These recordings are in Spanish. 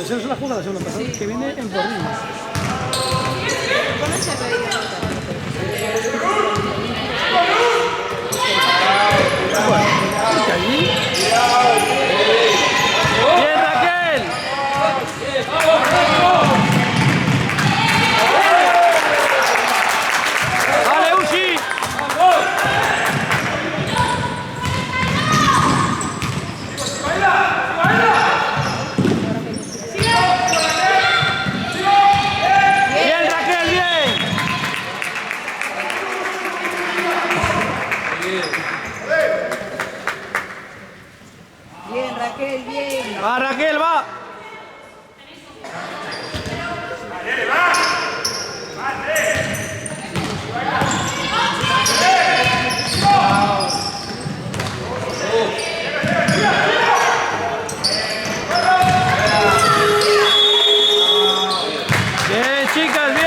Esa es la jugada segunda pasada, que viene en Borrilla. ¡Bien, Raquel! ¡Vale, Uchi! ¡Va, Raquel, va! Bien, chicas, bien.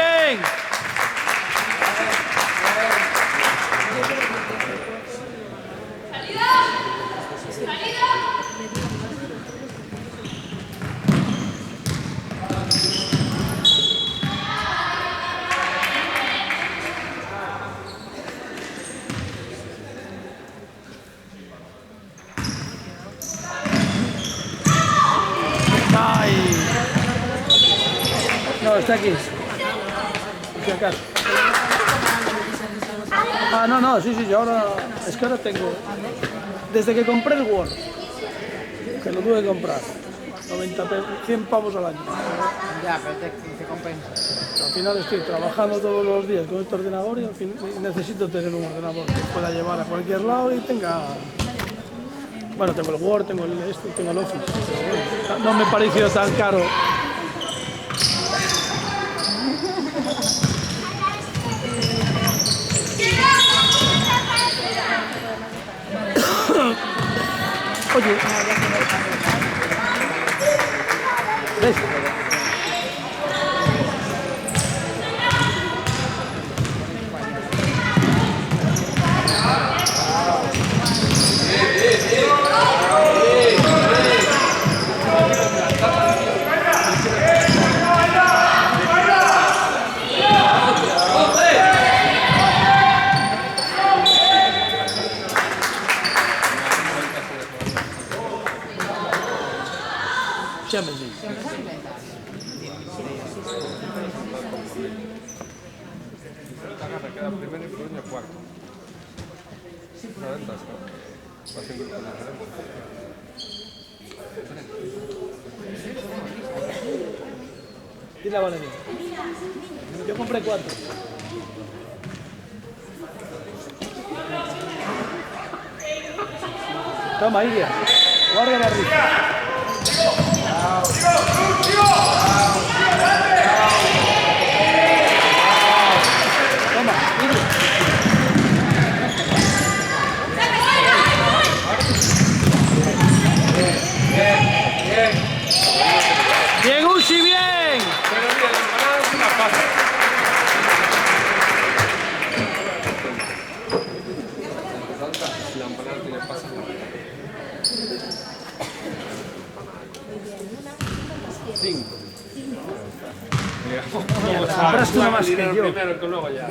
No, está aquí. Si acaso. Ah, no, sí, yo ahora... Es que ahora tengo... Desde que compré el Word, que lo tuve que comprar, 100 pavos al año. Ya, pero te compensa. Al final estoy trabajando todos los días con este ordenador y al fin necesito tener un ordenador que pueda llevar a cualquier lado y tenga... Bueno, tengo el Word, tengo el Office, pero bueno, no me pareció tan caro. Oye, ¿ves? Champions League. Queda primero y Coruña cuarto. Una ventaja. Va a ser con la Dile a Valeria. Yo compré 4. Toma, Iria. Guarda la rifa. Toma, Iria. Bien, Uchi, bien. Pero mira, la empanada es una pasta. La empanada tiene pasta. Ahora tú más que yo. Primero que luego ya.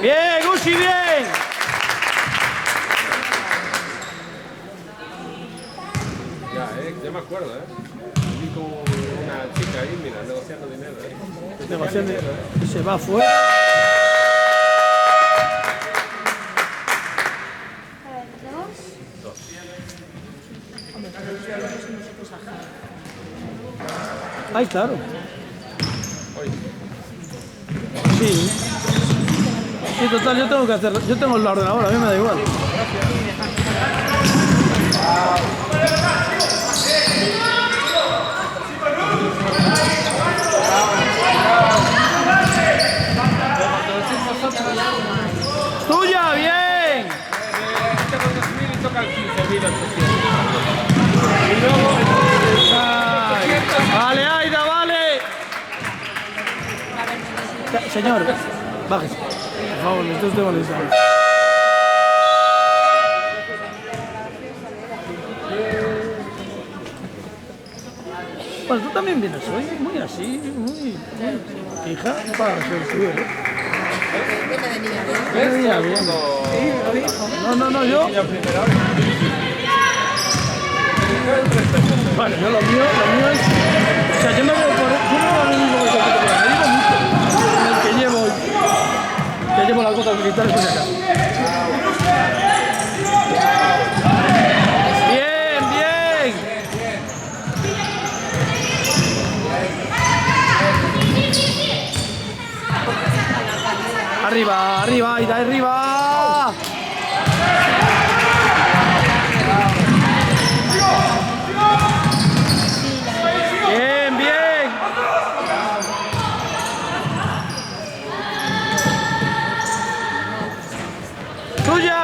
Bien, Gusi, bien. Ya me acuerdo, Vi con una chica ahí, mira, negociando dinero, Negociando. Se va fuera. Ay, claro. Sí. Sí, total, yo tengo que hacer. Yo tengo el ordenador, a mí me da igual. ¡Tuya! ¡Bien! Este con 2.000 y toca el 15.800. Y luego Vale, Aida, vale. Señor, bájese. Por favor, esto es de molestar. Pues tú también vienes hoy, muy así, muy... Hija, para ser tuyo, ¿eh? Venía bien. No, yo... Vale, yo lo mío es... O sea, yo no veo por... Yo no veo lo mismo que yo, me digo mucho. En el que llevo las botas militares por si acaso. Bien, bien. Arriba, arriba, Aida, arriba. Bien, bien. Tuya.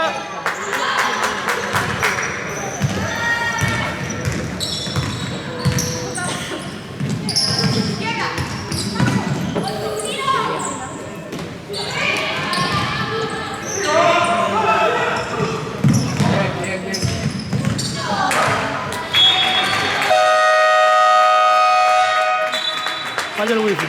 Falla el wifi.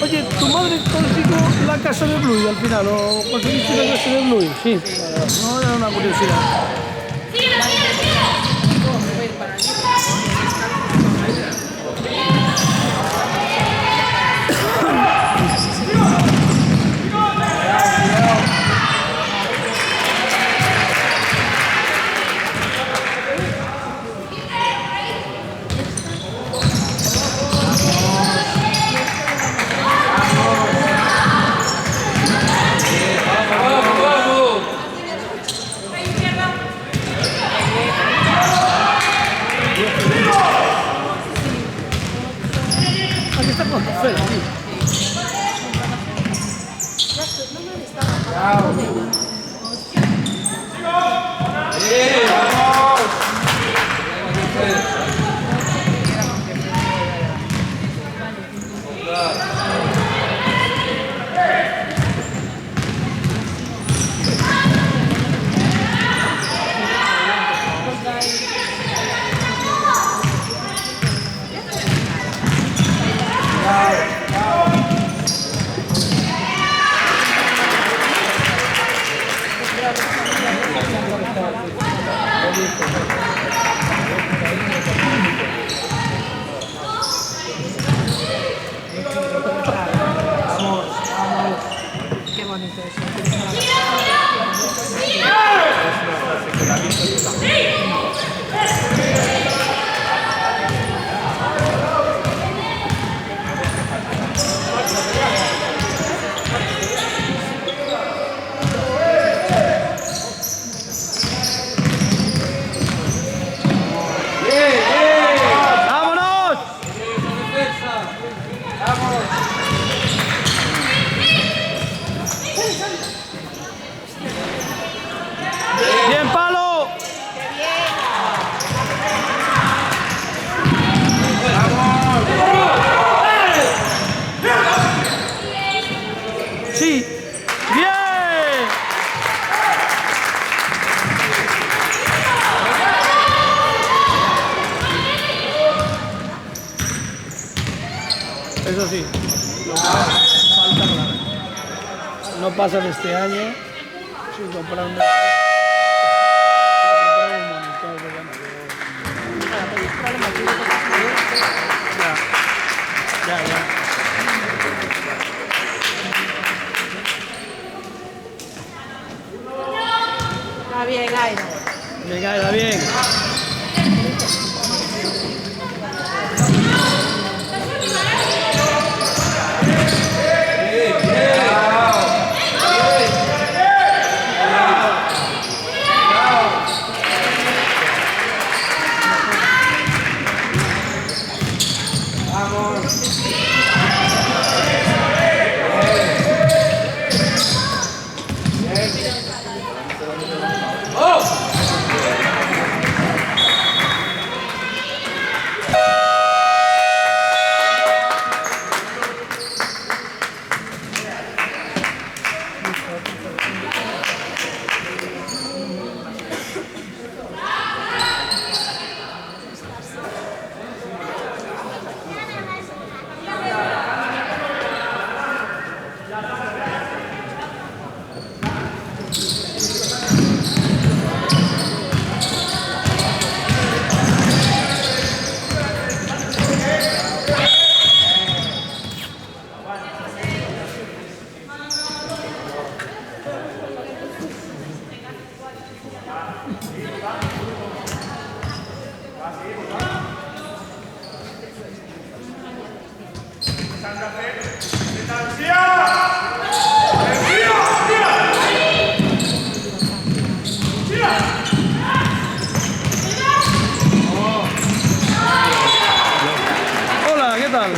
Oye, ¿tu madre consiguió la casa de Bluey al final? ¿O conseguiste la casa de Bluey? Sí. No, era una curiosidad. Aquí está con café, tío. Qué bonito eso. falta clara. No pasan este año sin comprarme un monitor de ganadero. Ya. Va bien, Aira. Venga, va bien. Hola, ¿qué tal?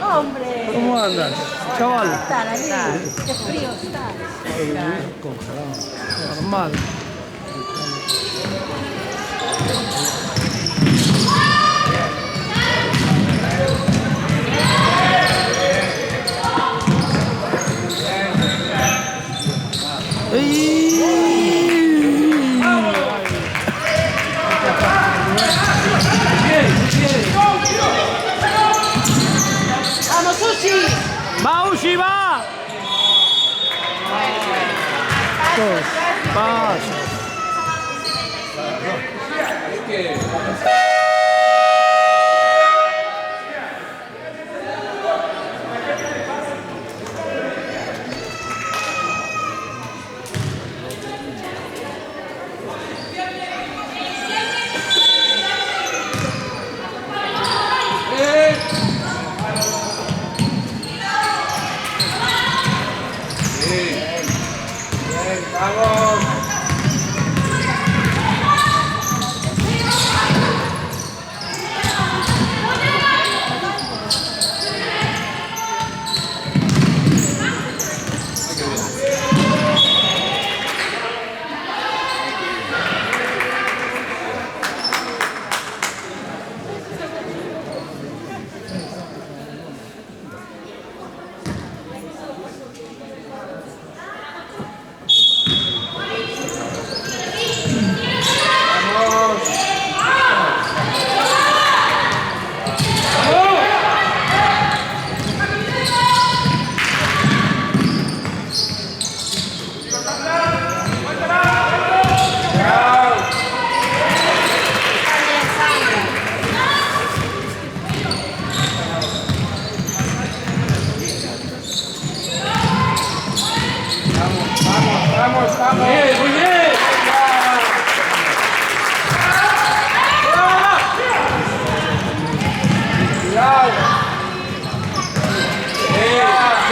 Hombre, ¿Cómo andas, chaval? está la vida. Qué frío está. Congelado. Normal. ¡Vamos, Susi! ¡Va, Ushi, va! Paso.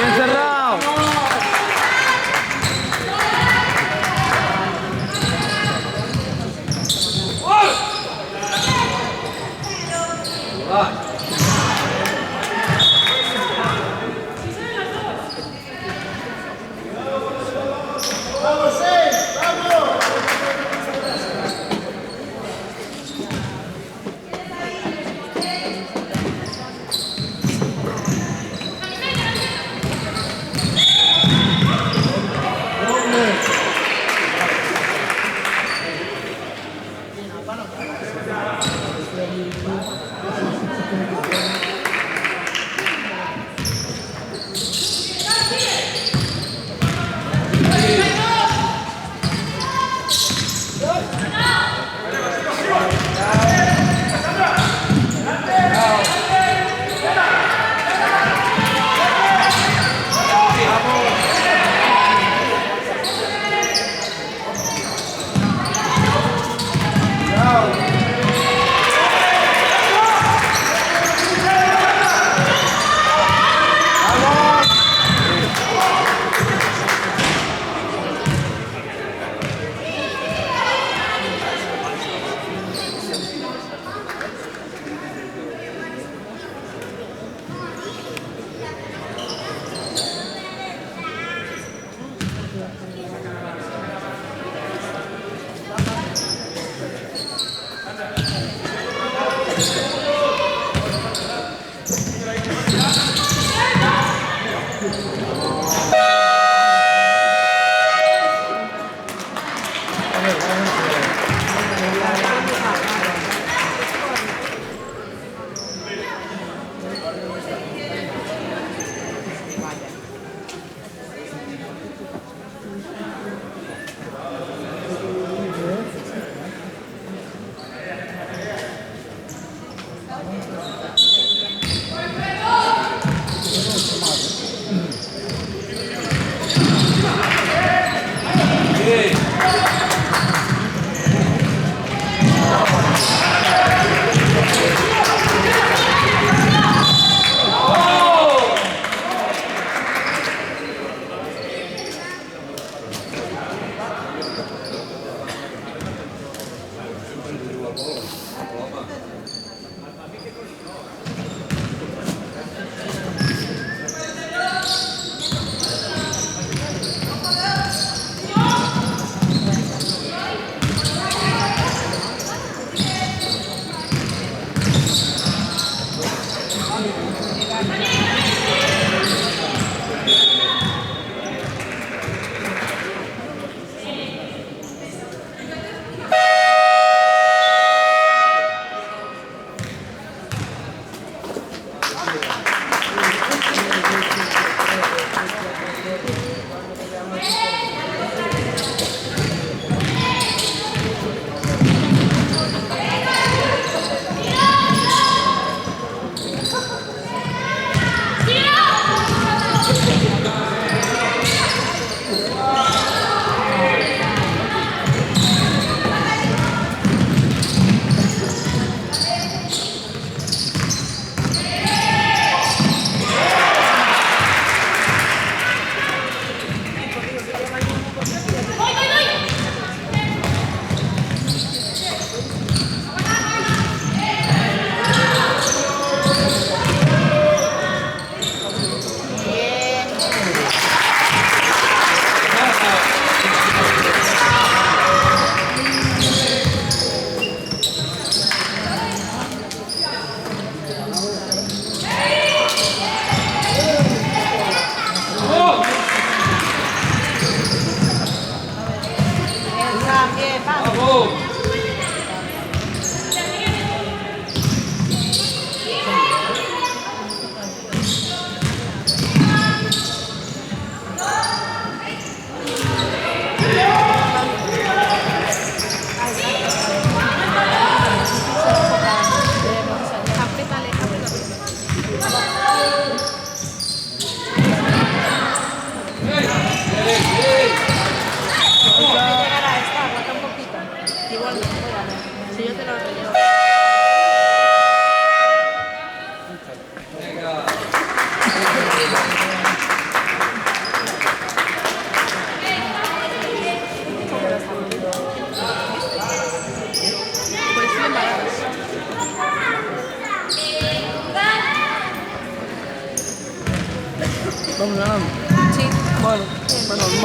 Bien cerrado.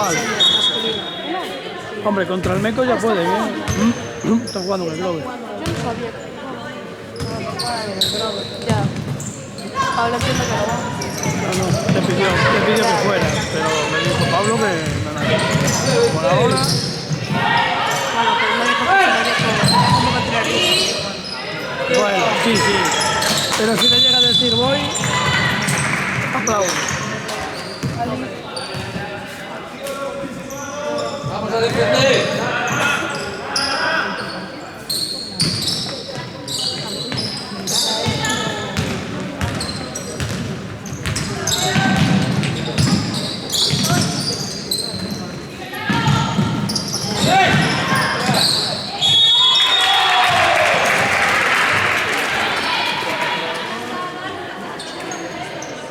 Vale. Hombre, contra el Meco ya pueden, ¿eh? Está jugando con el Glover. Yo no sabía. Ya. Pablo entiende que lo va. No, te pidió que fuera, pero me dijo Pablo que no, por ahora. Bueno, pues me dijo que se lo dijo. ¿Cómo que tirar eso? Bueno, sí. Pero si le llega a decir voy, aplaudo. Vamos a defender.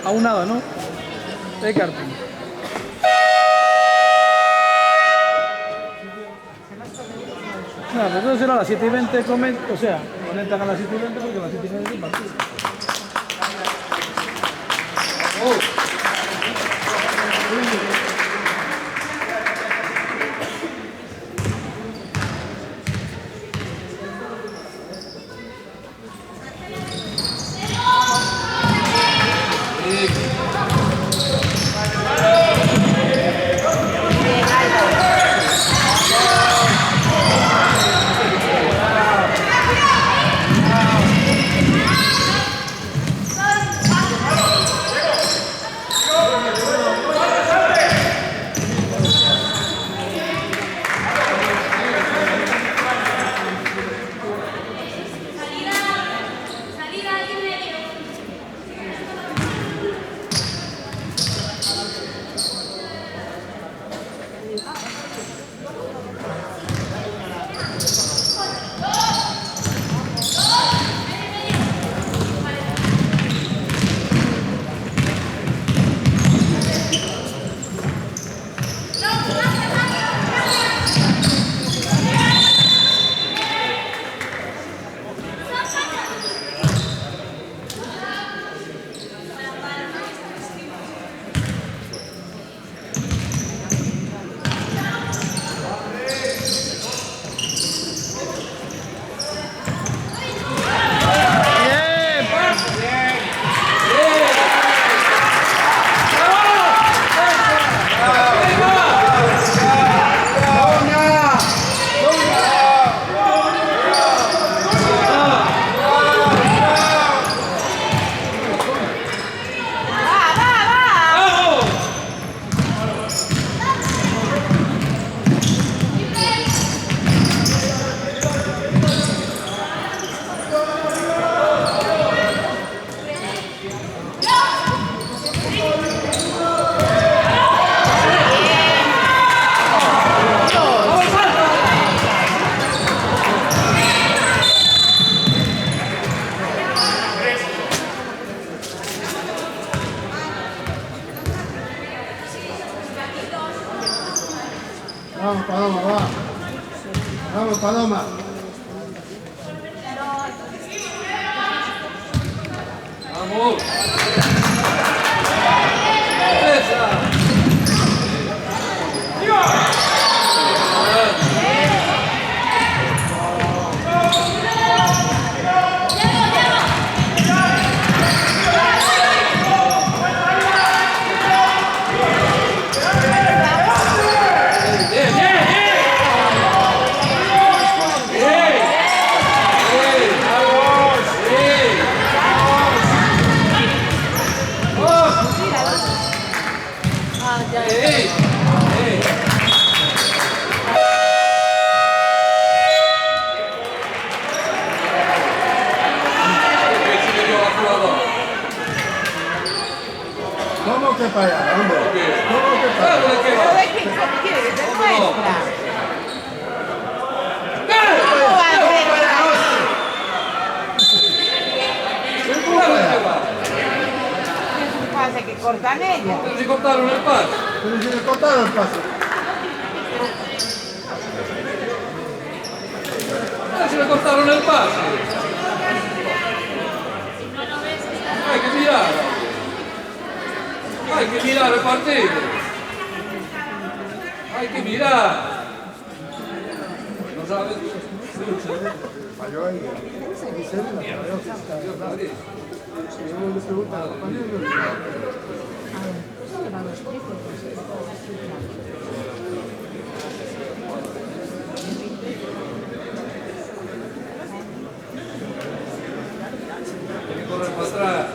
Aún nada, ¿no? De Carpin. Nada, pues eso será a las 7:20, o sea, conectan a las 7:20 porque a las 7:20 es el partido. Vamos, Paloma, va. Vamos, Paloma. Vamos. Esa. ¿Cómo que para allá, hombre? ¿Cómo que para allá? ¿Pero de qué? ¿Quiere que sea nuestra? ¿Cómo va a ser? ¿Cómo para allá? Es un pase que cortan ellas. Pero si cortaron el pase. Pero si le cortaron el paso. Si le cortaron el pase. Hay que mirar. Hay que mirar el partido. Hay que mirar. No sabes. Falló ahí. Dice él, la falló. Si uno le pregunta a los compañeros, no le Hay que correr para atrás.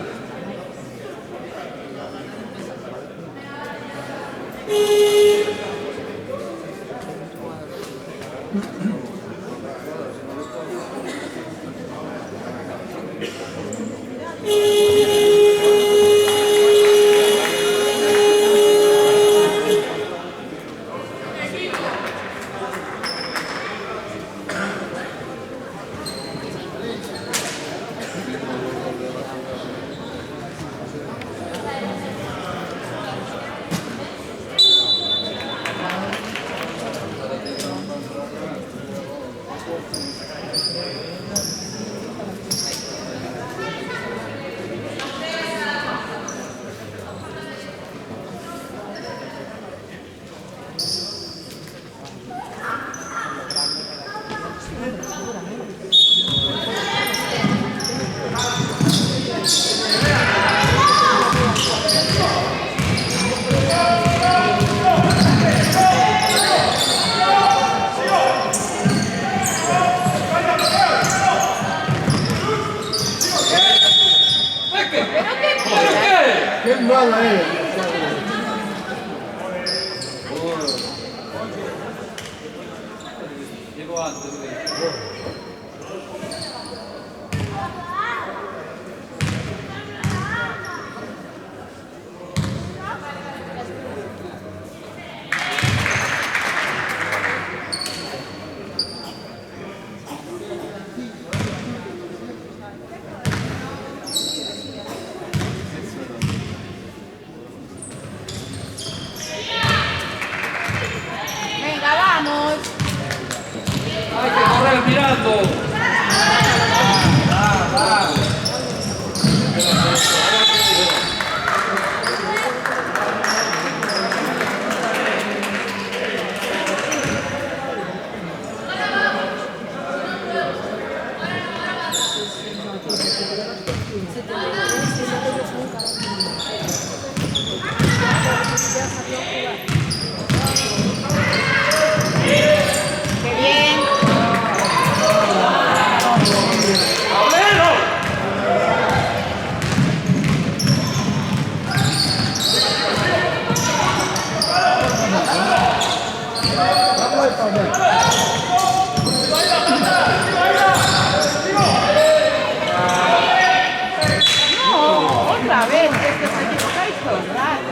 ¡Qué mala es! Llegó antes. Venga, vamos. Hay que correr mirando. Qué bien. No, otra vez, es que se equivocáis todo el rato.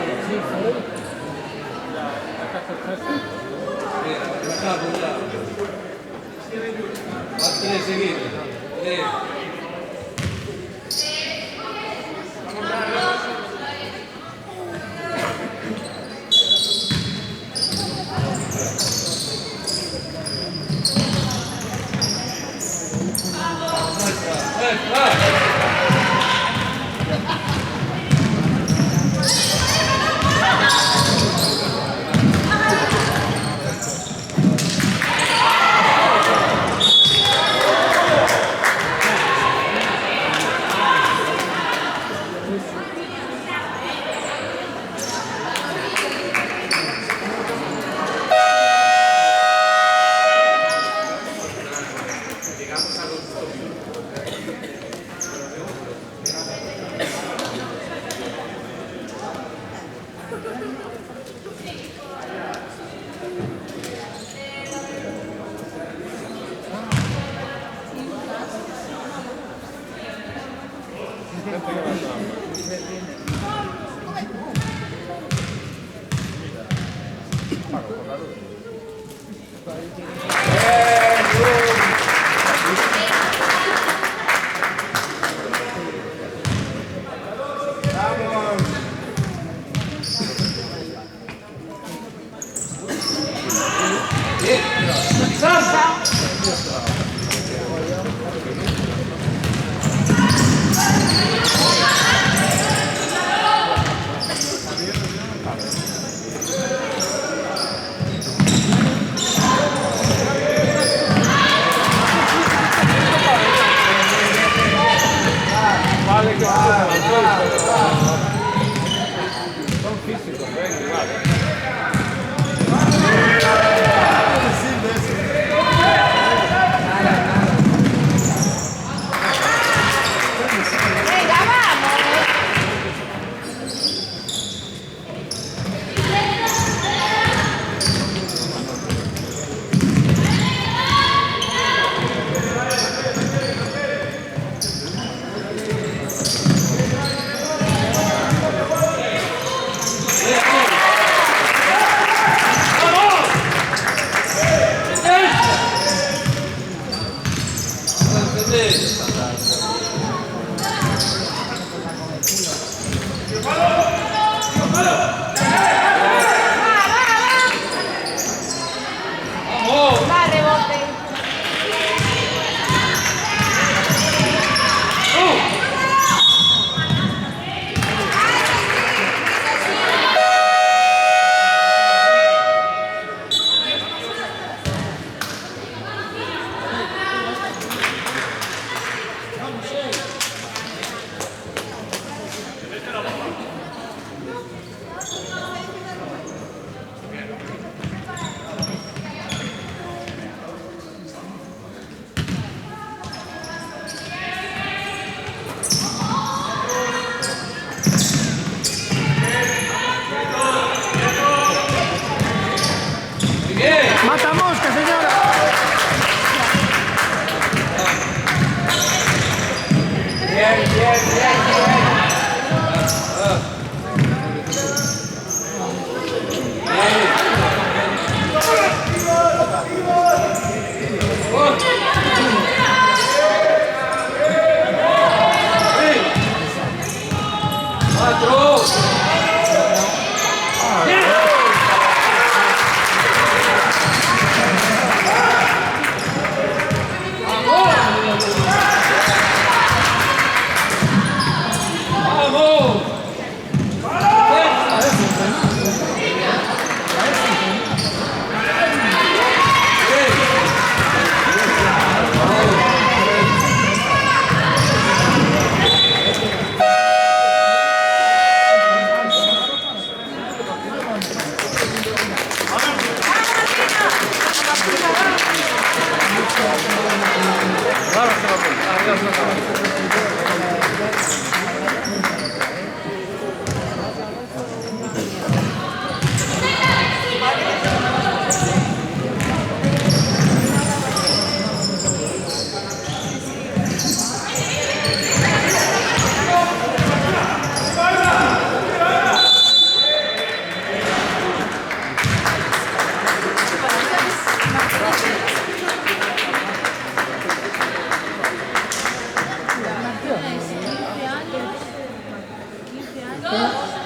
Antes de seguir.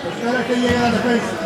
Espera que llegue la defensa.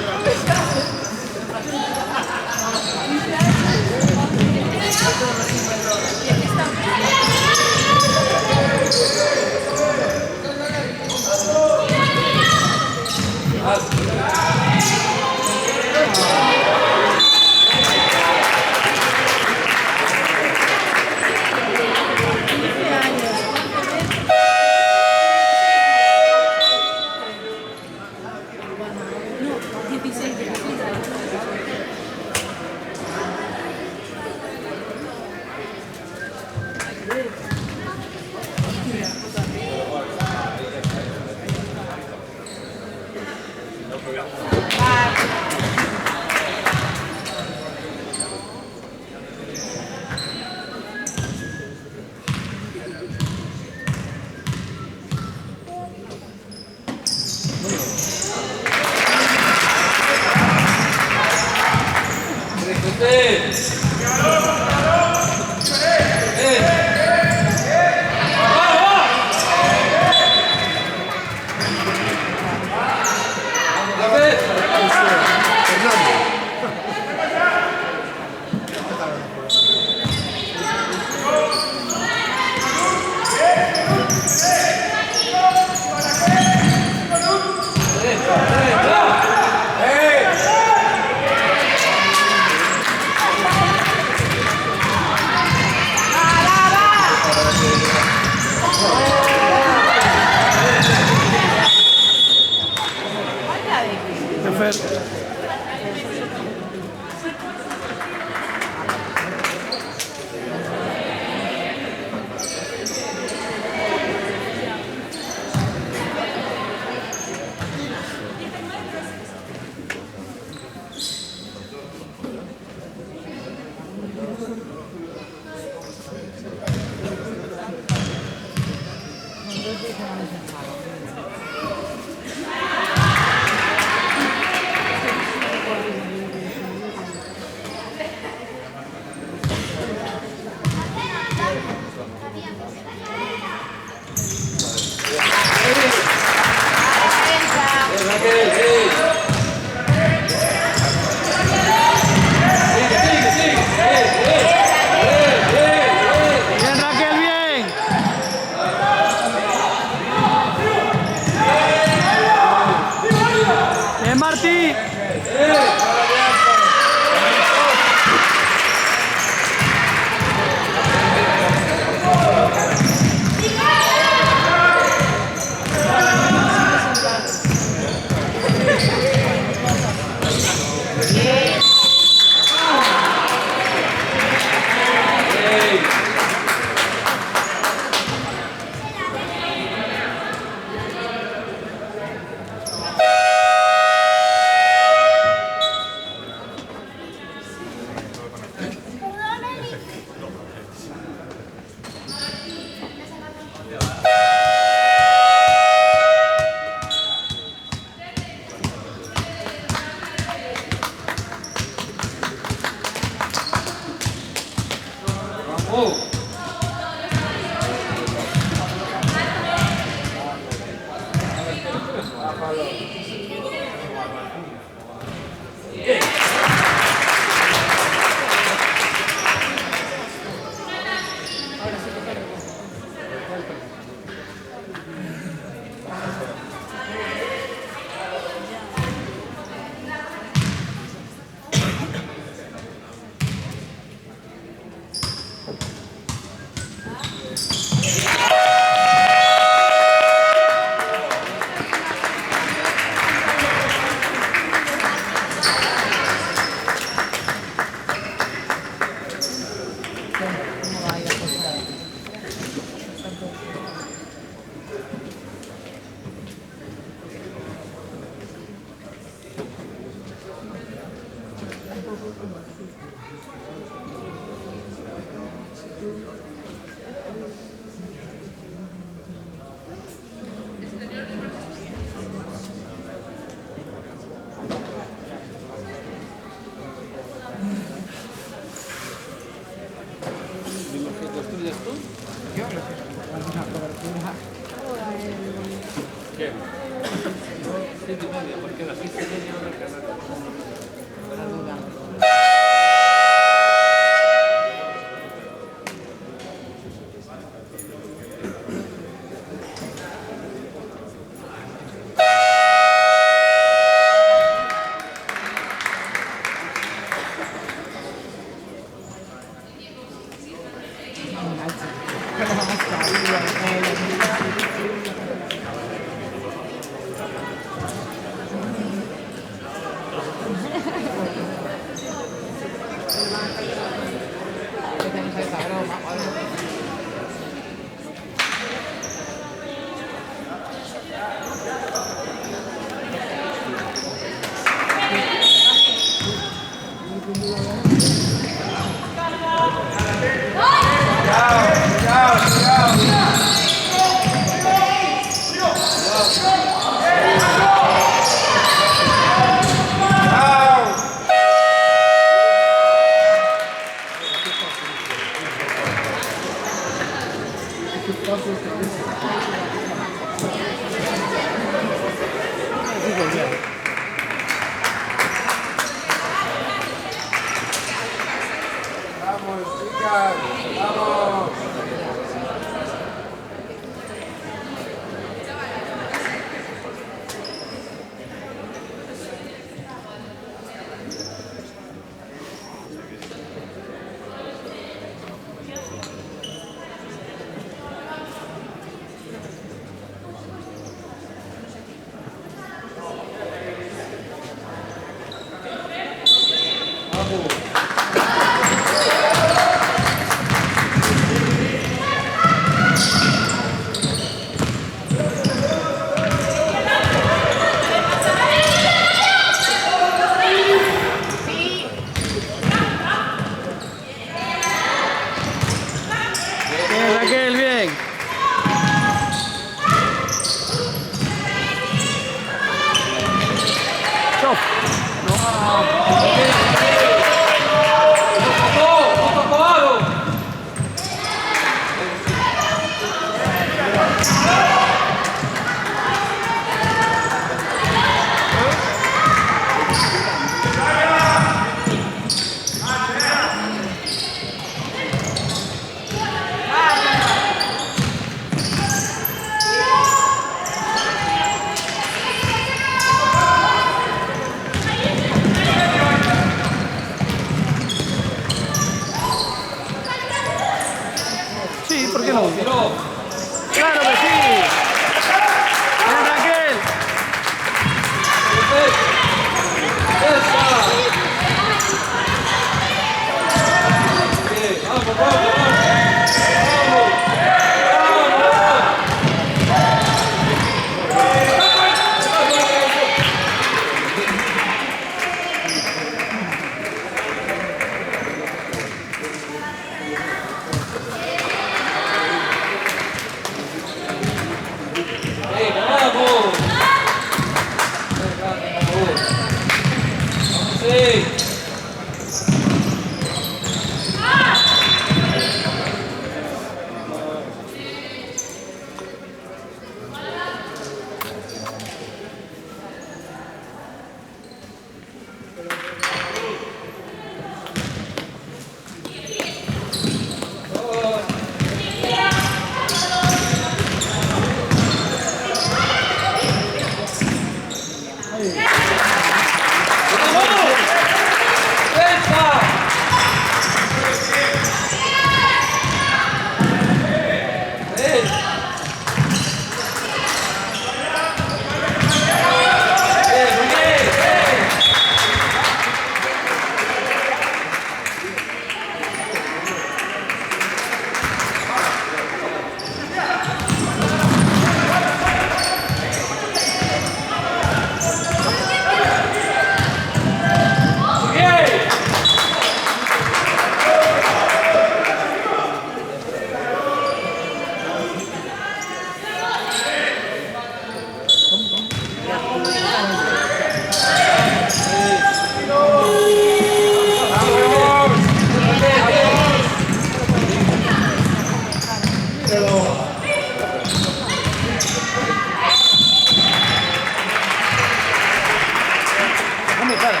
Déjame cara,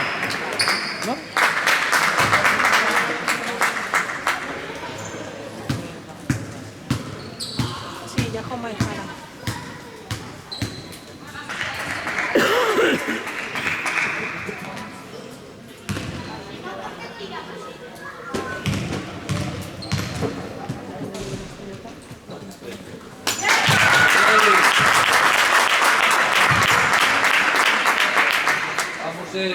¿no? Sí, ya como es cara. Bien.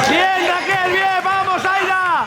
Bien, Raquel, bien, vamos, Aida.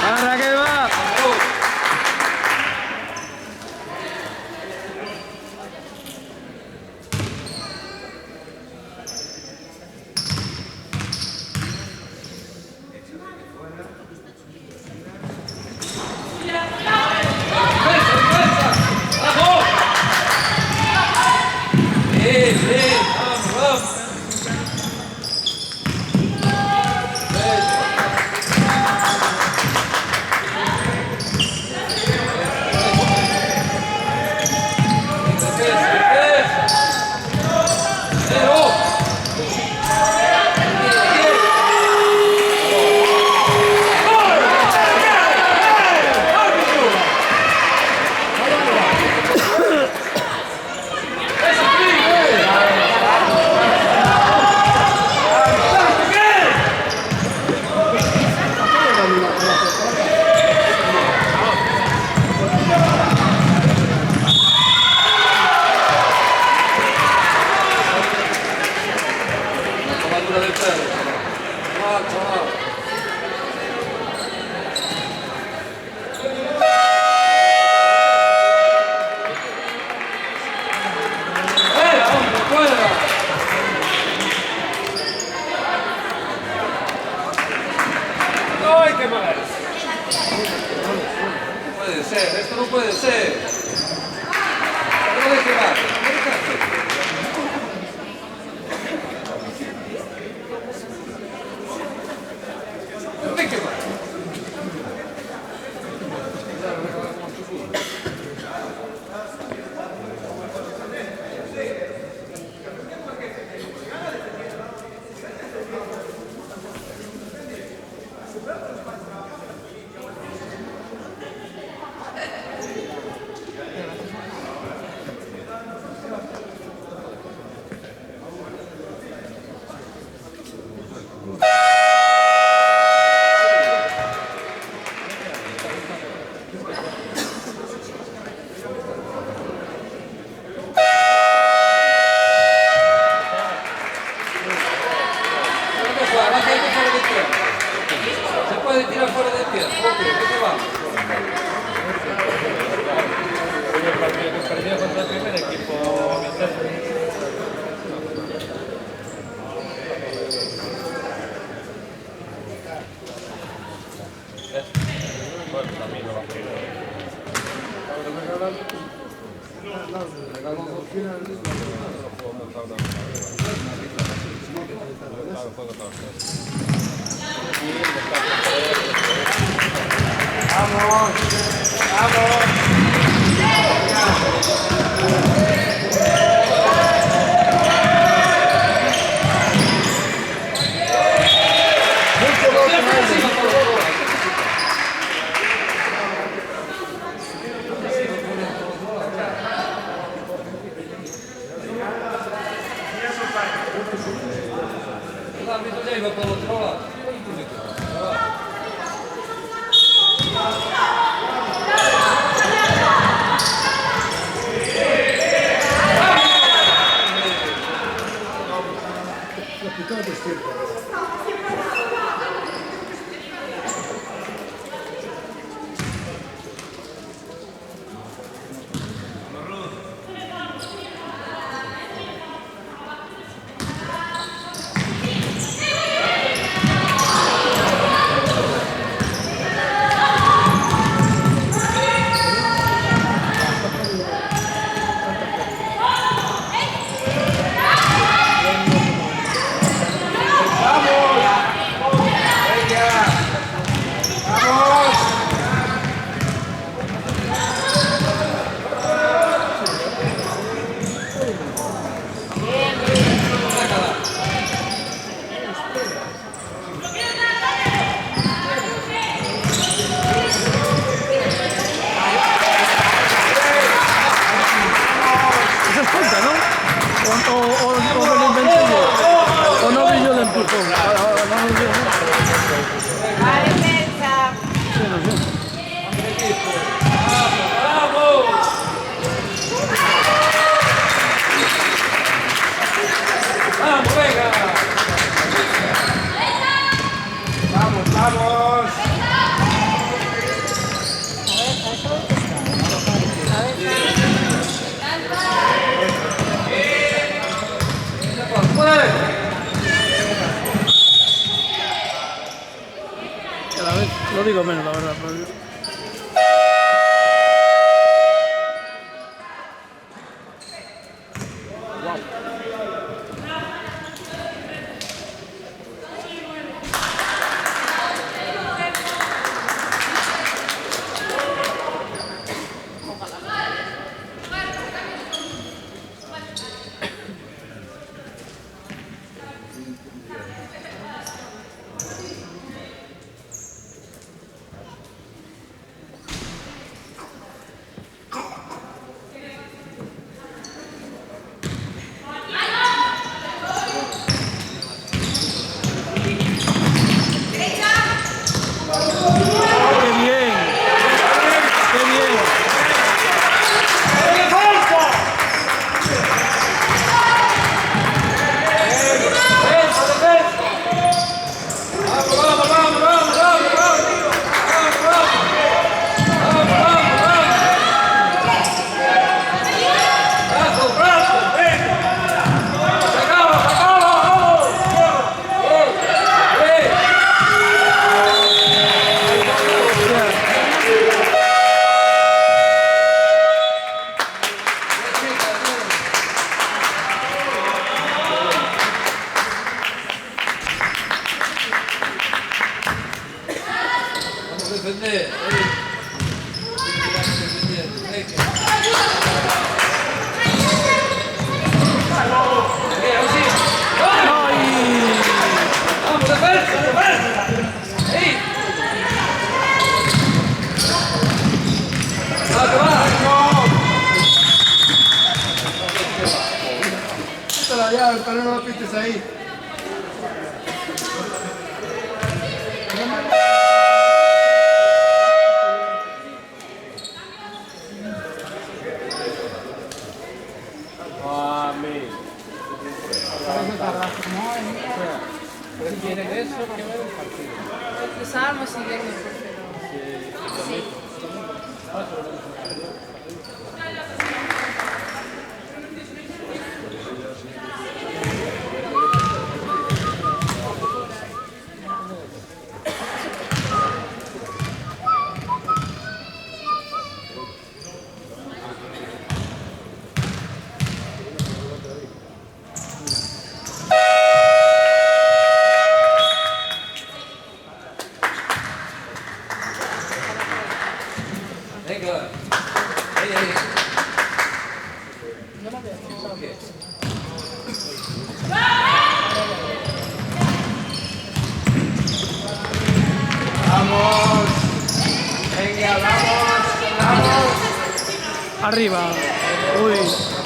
Ahora que va. puede ser, esto no puede ser. ¿Cómo de qué va? ¿De qué va? Se puede tirar fuera de pie. Ok, ¿qué se va? El partido que perdió contra el primer equipo bueno, también lo va a Vamos, vamos. El árbitro ya iba por el otro lado. Eso es falta, ¿no? O me lo inventé yo. O no vi yo el empujón. No lo vi yo. La defensa. Sí, no sé. ¡Vamos, venga! Vamos, vamos. Cada vez lo digo menos, la verdad. Pero... Cuidado, el palo no lo pistes ahí. Amén. Prefieren eso que ver el partido. Los salmos y bien, Venga. Ahí. Vamos. Venga, vamos. Arriba. Uy.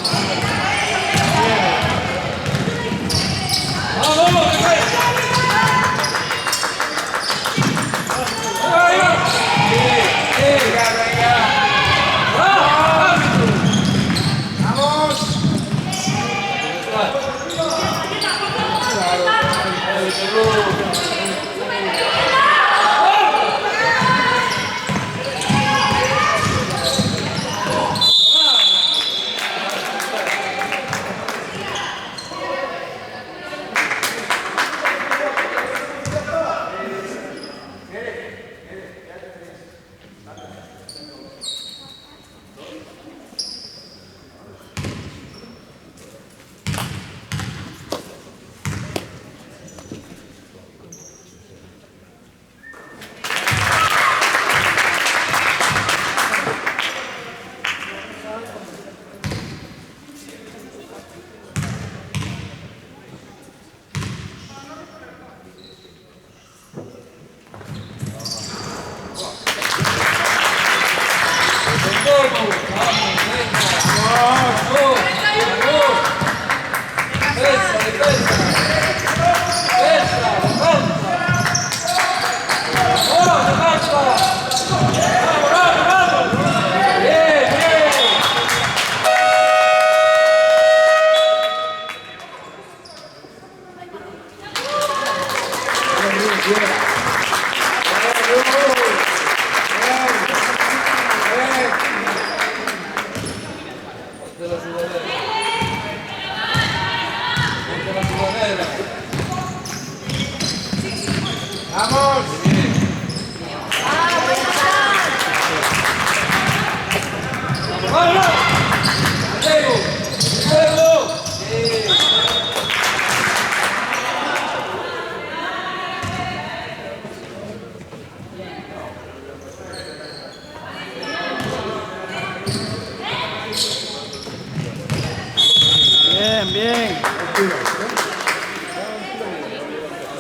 Bien, bien.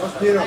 Dos tiros.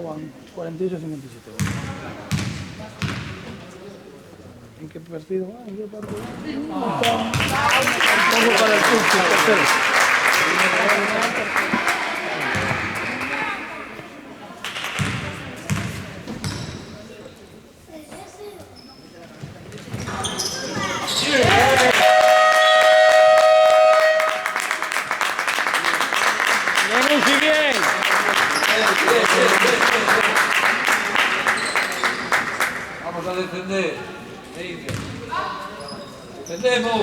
van 48-57. ¿En qué partido va? ¿En qué partido va? Vamos para el Turquía, tercero. Vamos a defender. Defendemos.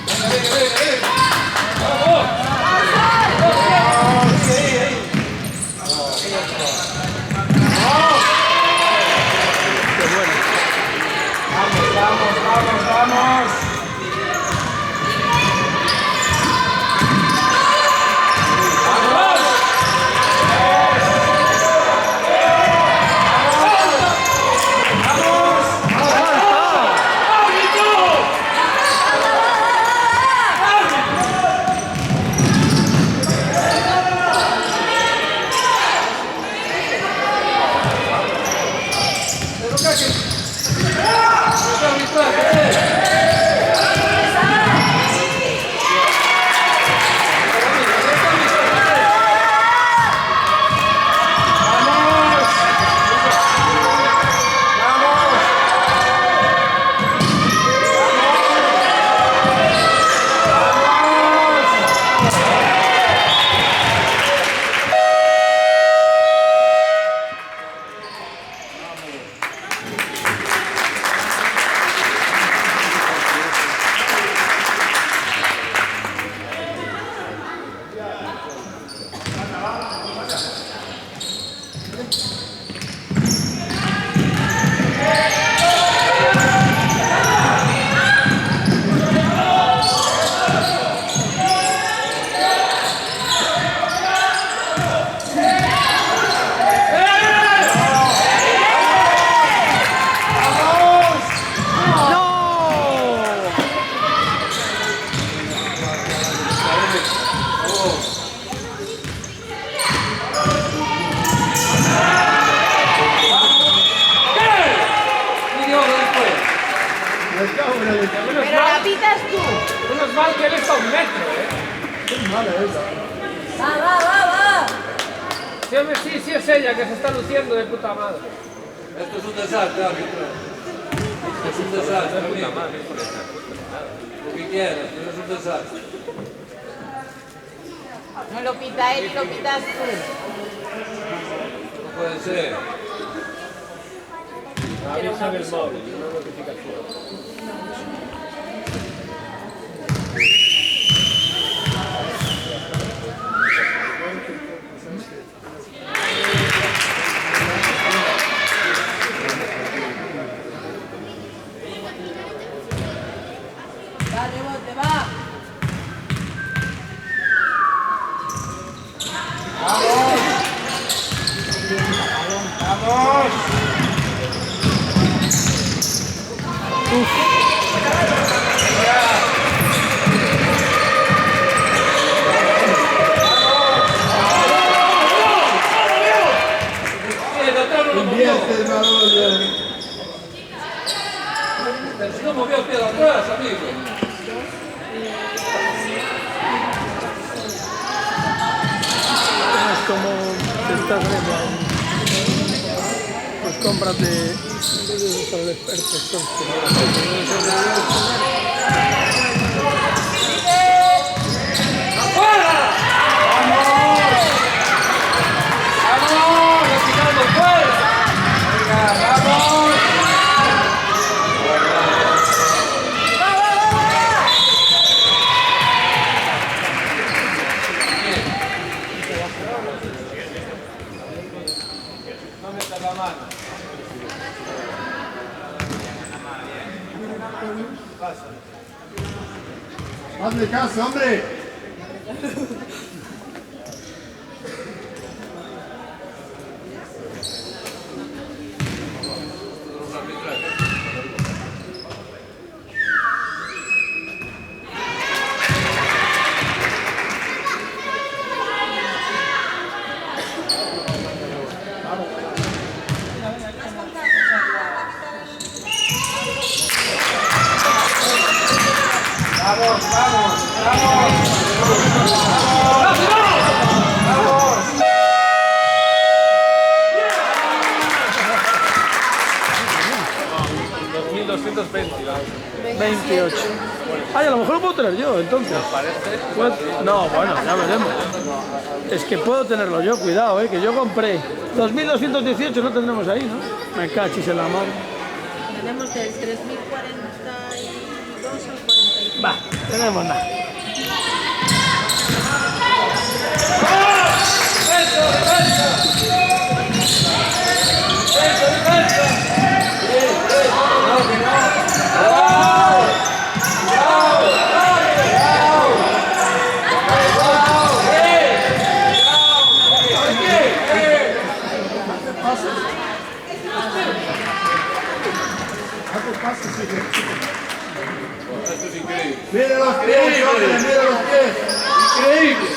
Venga, venga, venga, venga. ¡Vamos! Qué bueno. Vamos, vamos, vamos, vamos. Pero la pitas tú. Menos mal que él está a 1 metro, Es mala esa. Va. Sí, hombre, sí es ella que se está luciendo de puta madre. Esto es un desastre, árbitro. Es un desastre, amigo. Lo que quieras, pero es un desastre. No lo pita él y lo pitas tú. No puede ser. Avisa del móvil, una notificación. Va, rebote, va. ¡Vamos! Invierte el balón. Pero si no movió el pie de atrás, amigo. Es como te estás viendo pues cómprate para el experto. ¡Vamos! ¡Respirando fuerza! Venga, vamos. No metas la mano. Hazle caso, hombre. $2.220. 28. Ay, a lo mejor lo puedo tener yo, entonces. No, bueno, ya veremos. Es que puedo tenerlo yo, cuidado, que yo compré 2.218, no tendremos ahí, ¿no? Me cachis en la mano. Tenemos del 3.042 al 45. Va, tenemos nada. Esto es increíble. Mira los pies, hombre, mira los pies. Increíble.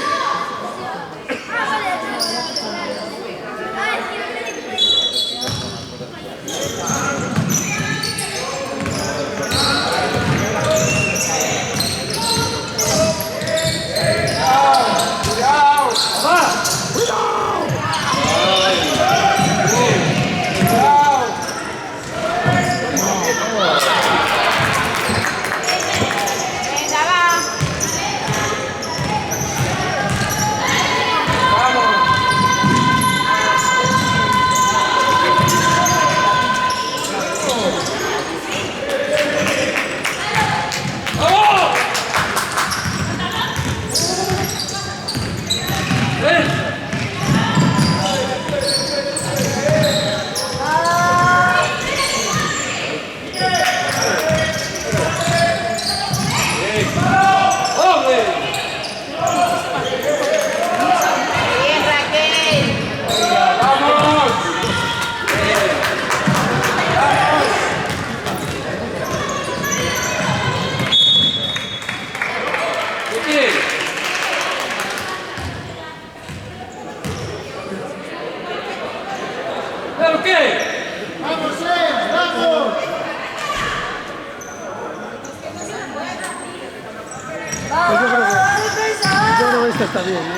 ¿Pero qué? ¡Vamos, vamos! Pues yo creo que esta está bien, ¿no?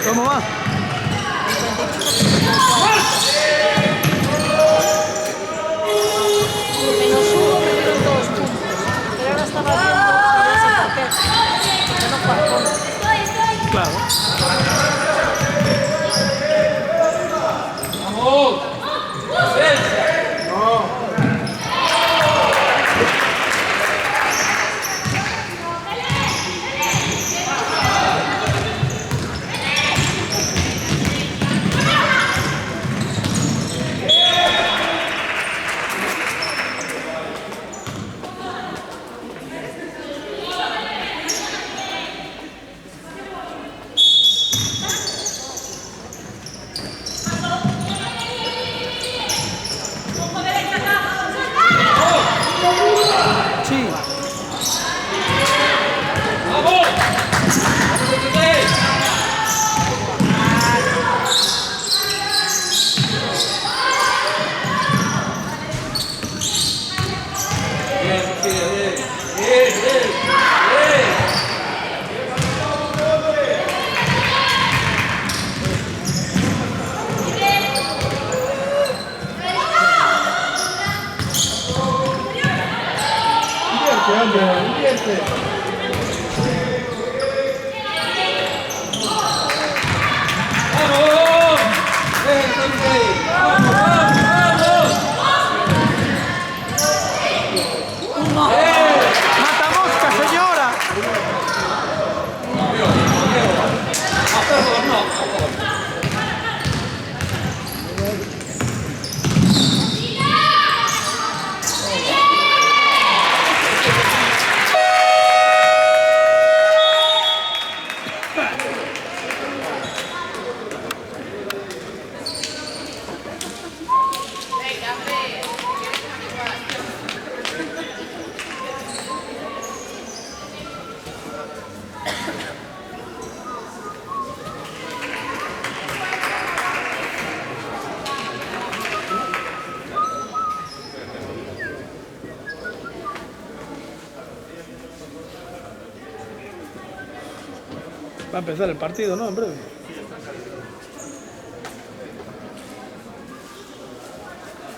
¿Cómo va? Menos uno, me dieron 2 puntos. Pero ahora estaba viendo, no sé por qué. Ya no juego. Claro. ¡Vamos! ¡Defensa! Andrea, invierte. ¡Vamos! ¡Vamos, vamos! ¡Matamosca, señora! Va a empezar el partido, ¿no? En breve.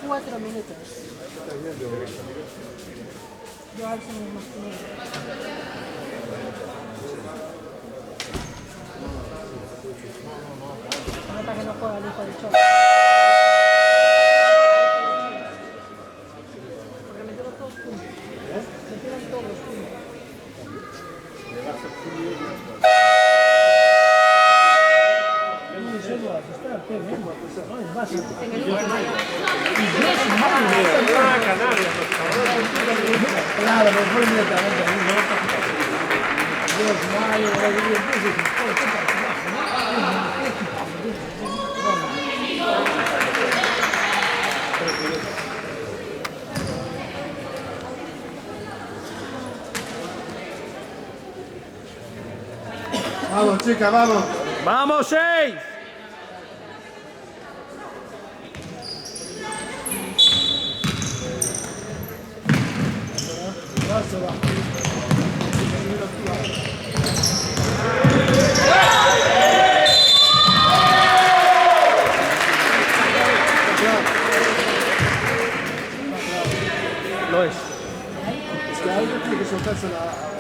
Cuatro minutos. Yo alzo más que se nota que no juega el hijo de Choco. Porque metieron todos puntos. Metieron todos los puntos. Claro, pero fue inmediatamente. Dios Vamos, chica, vamos. ¡Vamos, 6! Lo es. Es que algo tiene que soltarse la...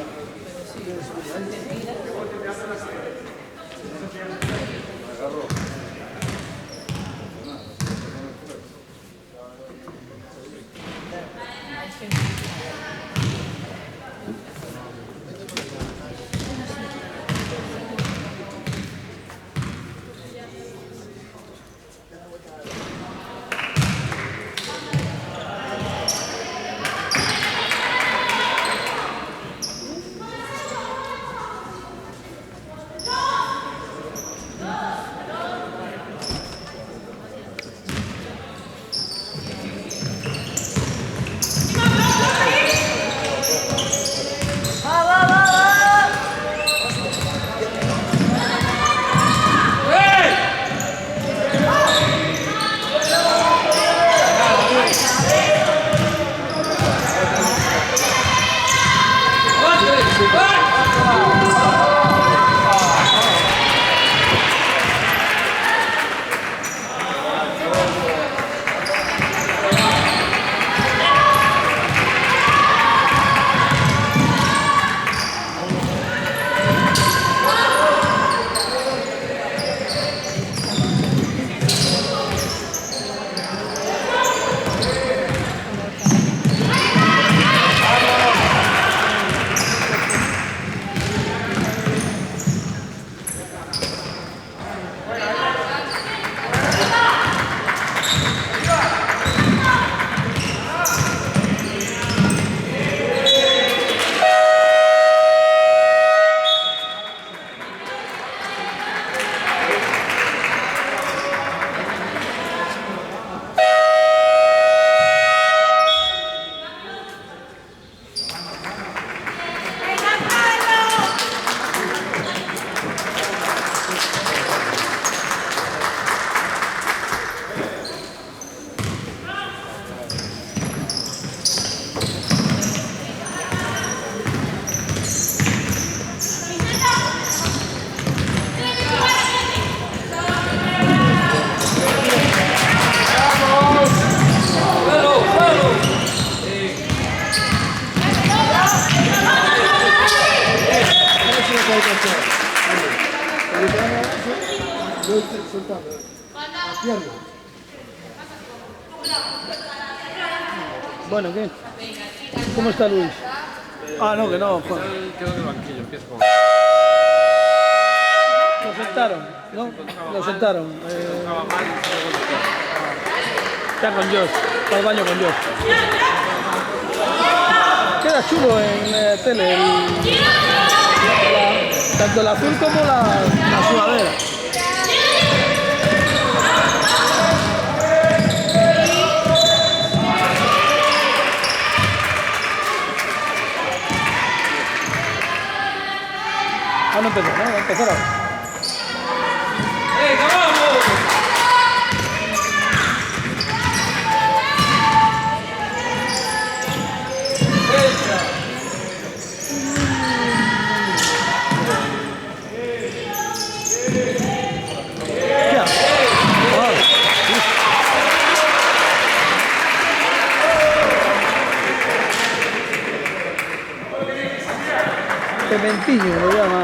Izquierdo. Bueno, ¿qué? ¿Cómo está Luis? Ah, no, que no, joder. Quedó en el banquillo, empieza con... Lo sentaron, ¿no? Lo sentaron. Estaba mal y se lo golpeó. Está con Josh, está al baño con Josh. Queda chulo en la tele, tanto el azul como la sudadera. Ah, no empezó, ¿no? Va a empezar ahora. ¡Venga, vamos! ¿Qué hace? Cementillo lo llama.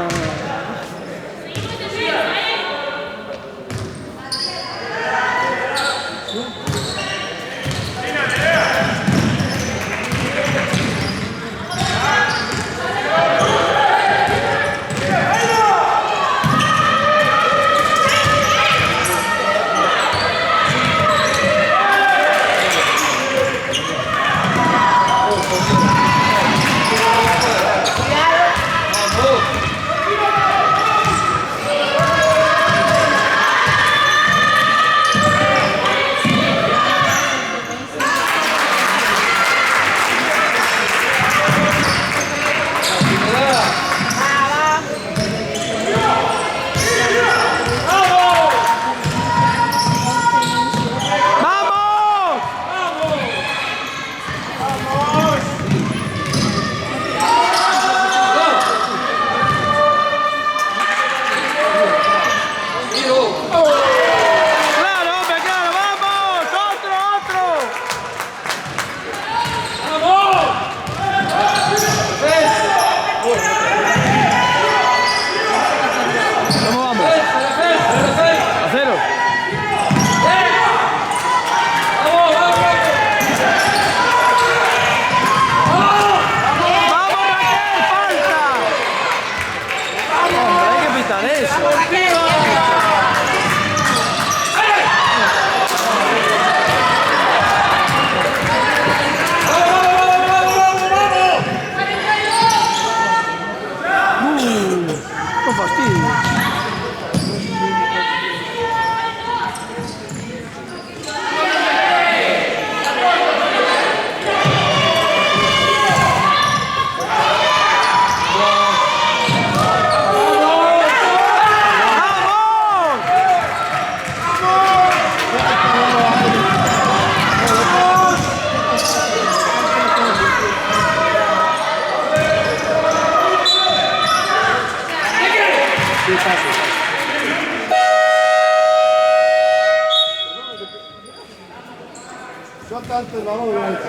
Suelta antes la bola.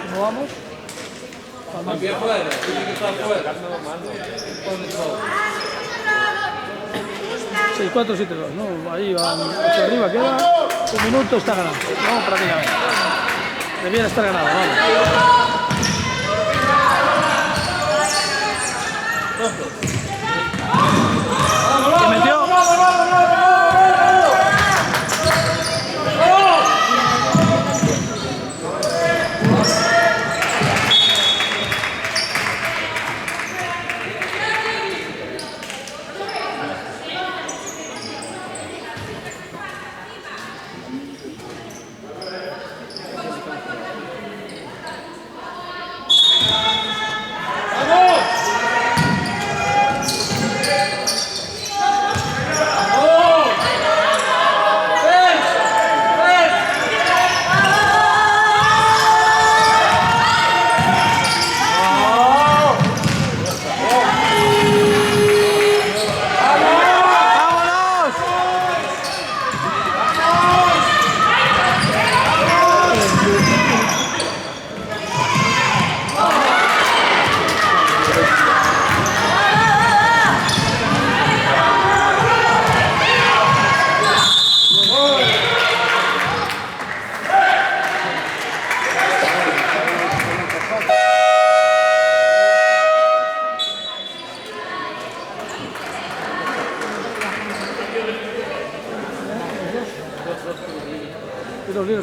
¿Cómo vamos? Aquí afuera, tiene que estar afuera. 6-4-7-2, ¿no? Ahí van hacia arriba, queda un minuto, está ganando. No, prácticamente. Debiera estar ganado, vamos. Se metió.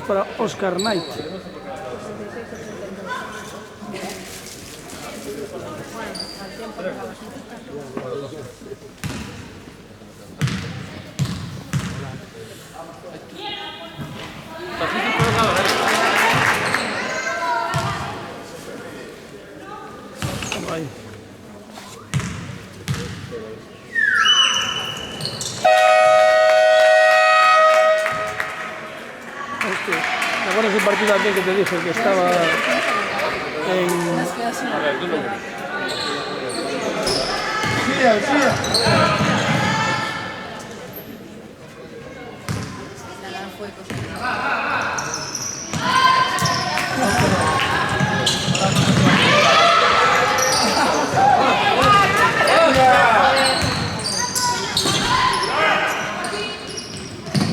para Oscar Knight. Ahí. ¿Te acuerdas el partido aquel que te dije que estaba en... A ver, tú no crees.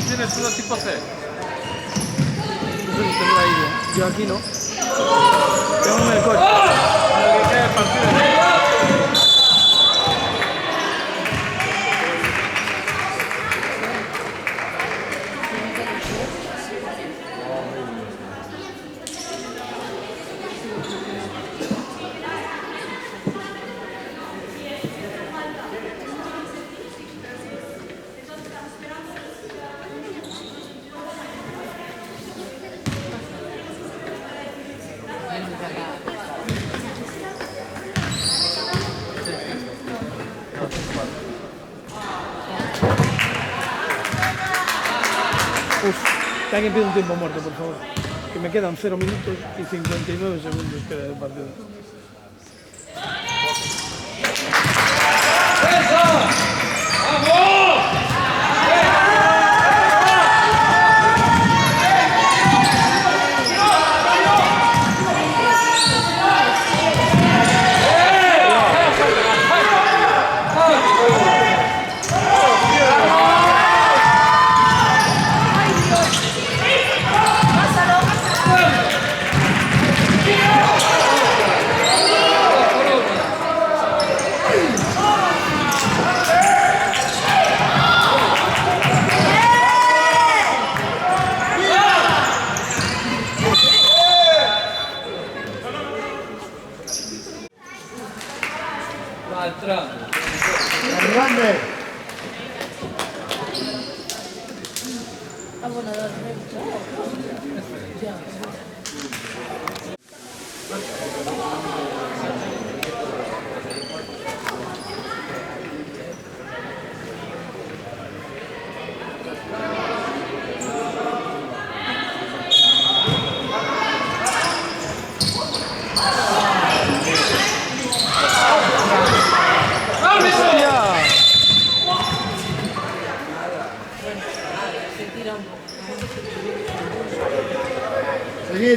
Tienes uno tipo C. No sé si tendrá ahí. Yo aquí no. Tengo en el coche. Lo que queda es partido. Que alguien pide un tiempo muerto, por favor. Que me quedan 0 minutos y 59 segundos queda del partido. Va entrando. Grande.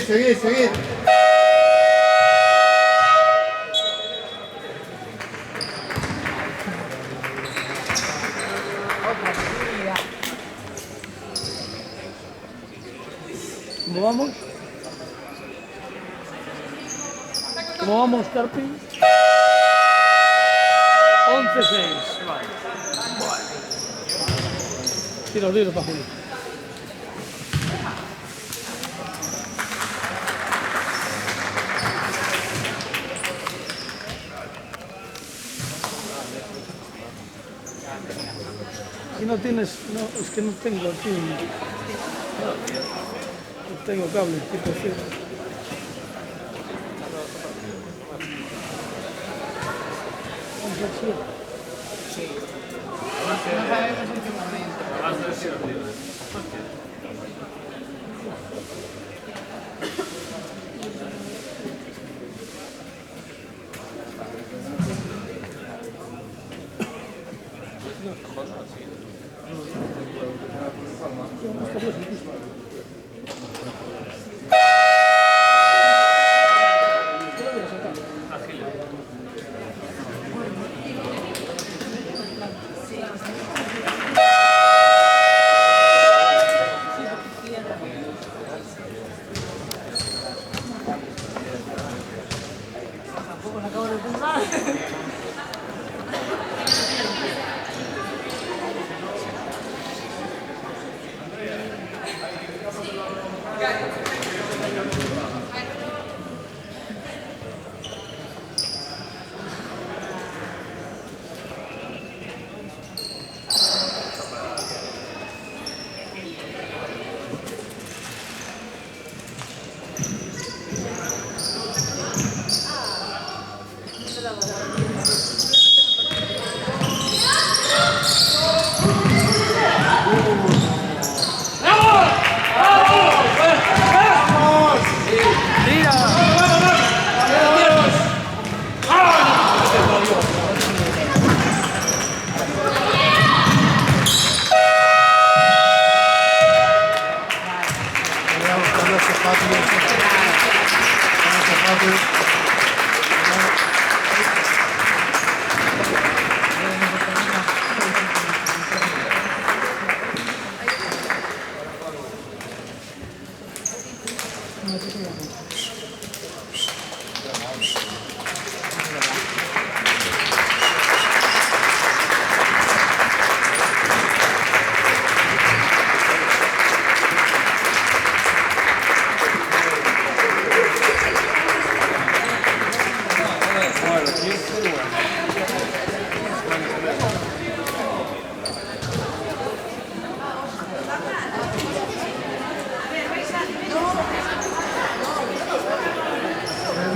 Seguid. ¿Cómo vamos? ¿Cómo vamos, Carpi? 11-6. Vale. Tiro libre para Julio. Si no tienes, no, es que no tengo aquí, no tengo cable, tipo C.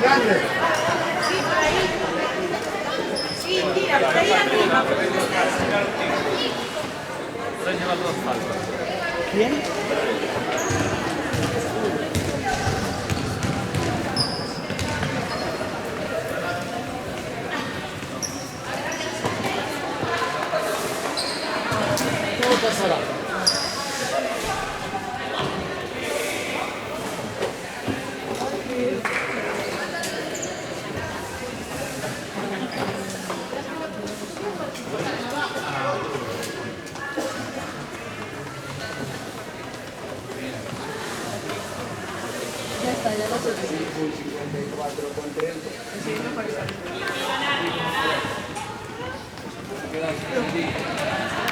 Grande. Sí, tira, por ahí arriba. ¿Quién? Todo pasará. Ya está, ya lo sé. 54 con 30. Grazie.